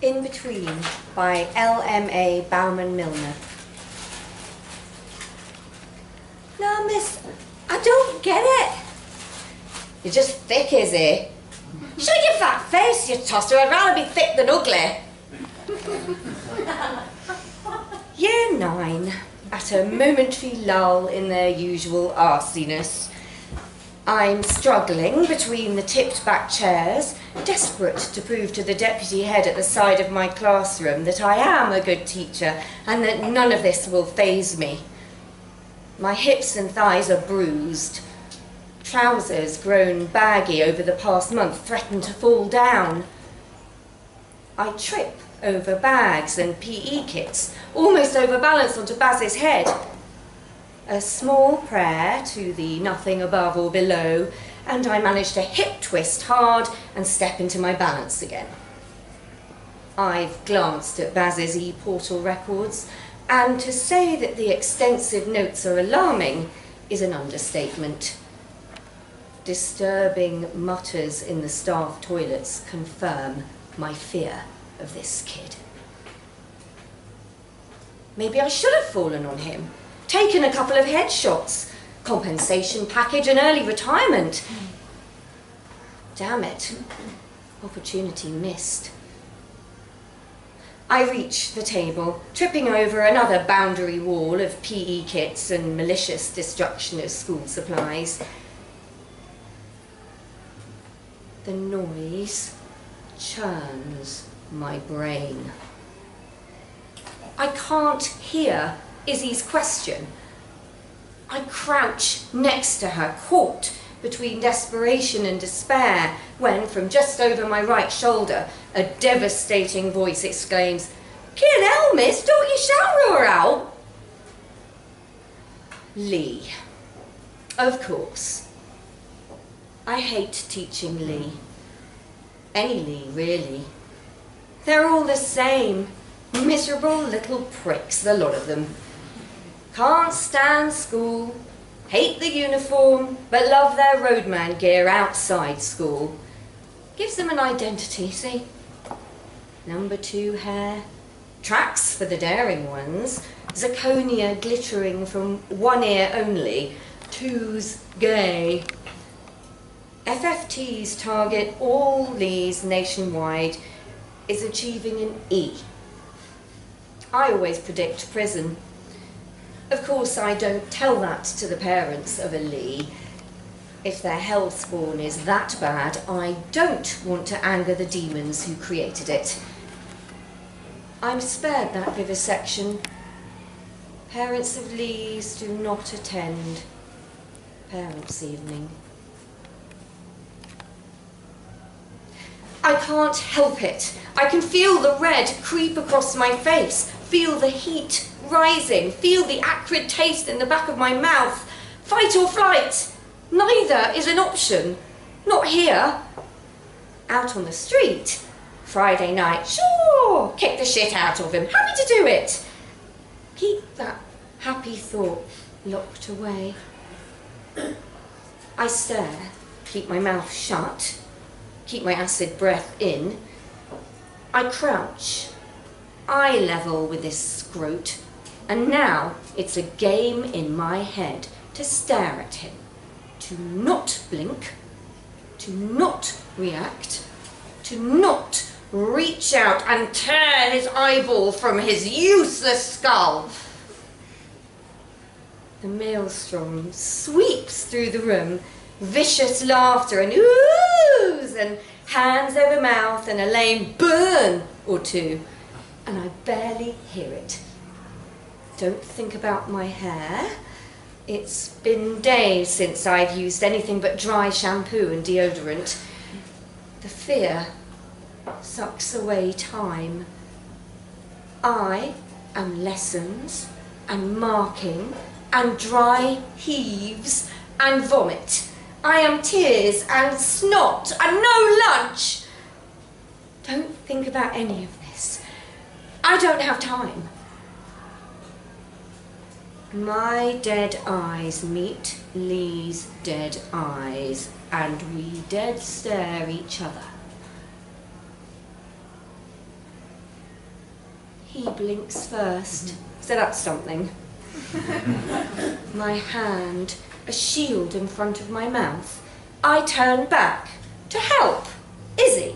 In Between by LMA Bauman-Milner. Now, miss, I don't get it. You're just thick, is he? Show your fat face, you tosser. I'd rather be thick than ugly. Year 9, at a momentary lull in their usual arsiness. I'm struggling between the tipped-back chairs, desperate to prove to the deputy head at the side of my classroom that I am a good teacher and that none of this will faze me. My hips and thighs are bruised. Trousers grown baggy over the past month threaten to fall down. I trip over bags and PE kits, almost overbalanced onto Baz's head. A small prayer to the nothing above or below, and I manage to hip twist hard and step into my balance again. I've glanced at Baz's e-portal records, and to say that the extensive notes are alarming is an understatement. Disturbing mutters in the staff toilets confirm my fear of this kid. Maybe I should have fallen on him, taken a couple of headshots, compensation package and early retirement. Damn it, opportunity missed. I reach the table, tripping over another boundary wall of PE kits and malicious destruction of school supplies. The noise churns my brain. I can't hear Izzy's question. I crouch next to her, caught between desperation and despair, when from just over my right shoulder, a devastating voice exclaims, "Kin hell, miss, don't you shout her out!" Lee. Of course. I hate teaching Lee. Any Lee, really. They're all the same. Miserable little pricks, the lot of them. Can't stand school, hate the uniform, but love their roadman gear outside school. Gives them an identity, see? Number 2 hair, tracks for the daring ones, zirconia glittering from one ear only, 2's gay. FFT's target, all these nationwide, is achieving an E. I always predict prison. Of course, I don't tell that to the parents of a Lee. If their hellspawn is that bad, I don't want to anger the demons who created it. I'm spared that vivisection. Parents of Lees do not attend parents' evening. I can't help it. I can feel the red creep across my face, feel the heat rising, feel the acrid taste in the back of my mouth. Fight or flight, neither is an option. Not here. Out on the street, Friday night, sure, kick the shit out of him, happy to do it. Keep that happy thought locked away. I stare, keep my mouth shut, keep my acid breath in. I crouch, eye level with this scrote, and now it's a game in my head to stare at him, to not blink, to not react, to not reach out and tear his eyeball from his useless skull. The maelstrom sweeps through the room, vicious laughter and oohs and hands over mouth and a lame burn or two, and I barely hear it. Don't think about my hair. It's been days since I've used anything but dry shampoo and deodorant. The fear sucks away time. I am lessons and marking and dry heaves and vomit. I am tears and snot and no lunch. Don't think about any of this. I don't have time. My dead eyes meet Lee's dead eyes, and we dead stare each other. He blinks first, so that's something. My hand, a shield in front of my mouth. I turn back to help Izzy.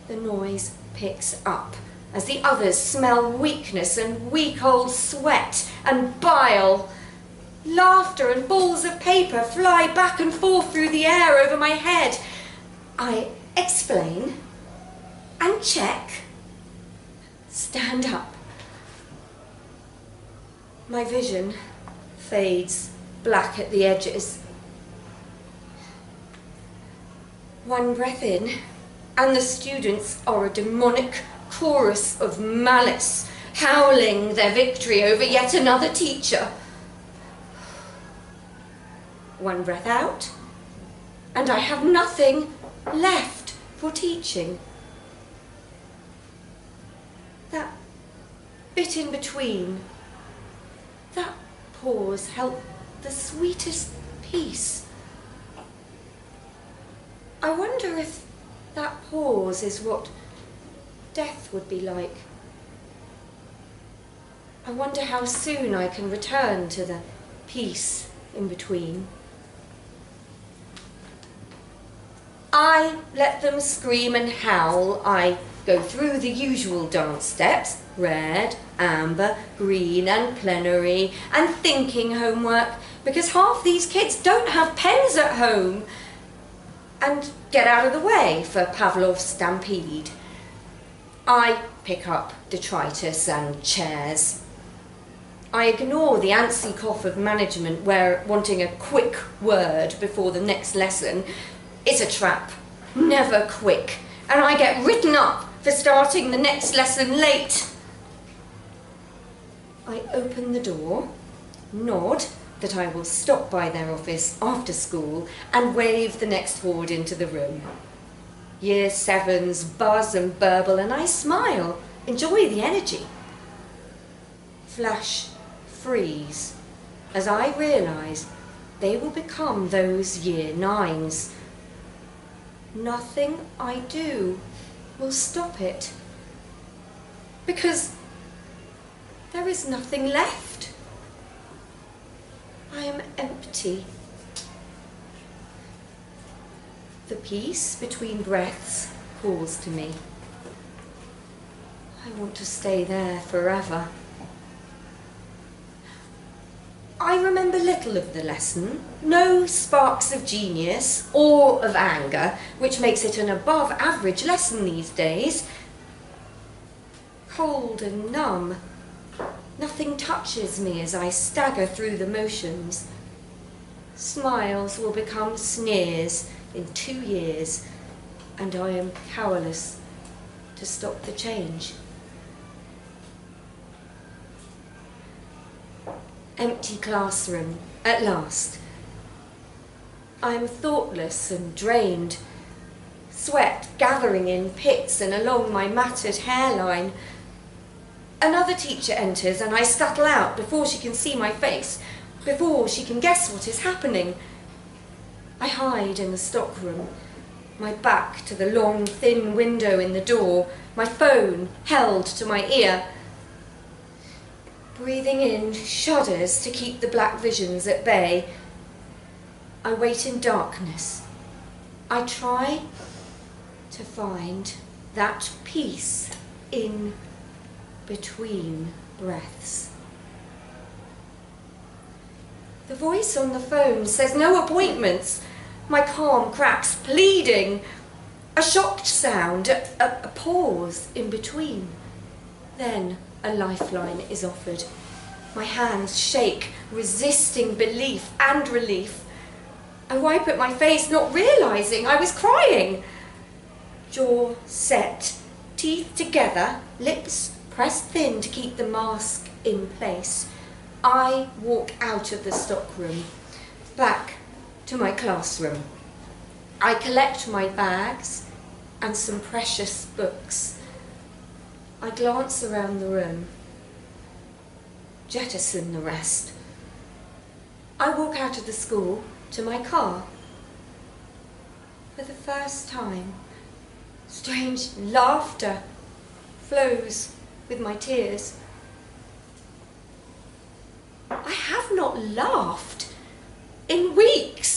The noise picks up as the others smell weakness and weak old sweat and bile. Laughter and balls of paper fly back and forth through the air over my head. I explain and check. Stand up. My vision fades black at the edges. One breath in, and the students are a demonic chorus of malice, howling their victory over yet another teacher. One breath out, and I have nothing left for teaching. That bit in between, that pause held the sweetest peace. I wonder if that pause is what death would be like. I wonder how soon I can return to the peace in between. I let them scream and howl. I go through the usual dance steps, red, amber, green and plenary, and thinking homework, because half these kids don't have pens at home, and get out of the way for Pavlov's stampede. I pick up detritus and chairs. I ignore the antsy cough of management wanting a quick word before the next lesson. It's a trap, never quick, and I get written up for starting the next lesson late. I open the door, nod that I will stop by their office after school, and wave the next horde into the room. Year 7s buzz and burble, and I smile, enjoy the energy. Flash freeze as I realise they will become those Year 9s. Nothing I do will stop it, because there is nothing left. I am empty. The peace between breaths calls to me. I want to stay there forever. I remember little of the lesson, no sparks of genius or of anger, which makes it an above-average lesson these days. Cold and numb, nothing touches me as I stagger through the motions. Smiles will become sneers in 2 years, and I am powerless to stop the change. Empty classroom, at last. I am thoughtless and drained, sweat gathering in pits and along my matted hairline. Another teacher enters and I scuttle out before she can see my face, before she can guess what is happening. I hide in the stockroom, my back to the long, thin window in the door, my phone held to my ear. Breathing in shudders to keep the black visions at bay. I wait in darkness. I try to find that peace in between breaths. The voice on the phone says no appointments. My calm cracks, pleading. A shocked sound, a pause in between. Then a lifeline is offered. My hands shake, resisting belief and relief. I wipe at my face, not realising I was crying. Jaw set, teeth together, lips pressed thin to keep the mask in place. I walk out of the stockroom, back to my classroom. I collect my bags and some precious books. I glance around the room, jettison the rest. I walk out of the school to my car. For the first time, strange laughter flows with my tears. I have not laughed in weeks.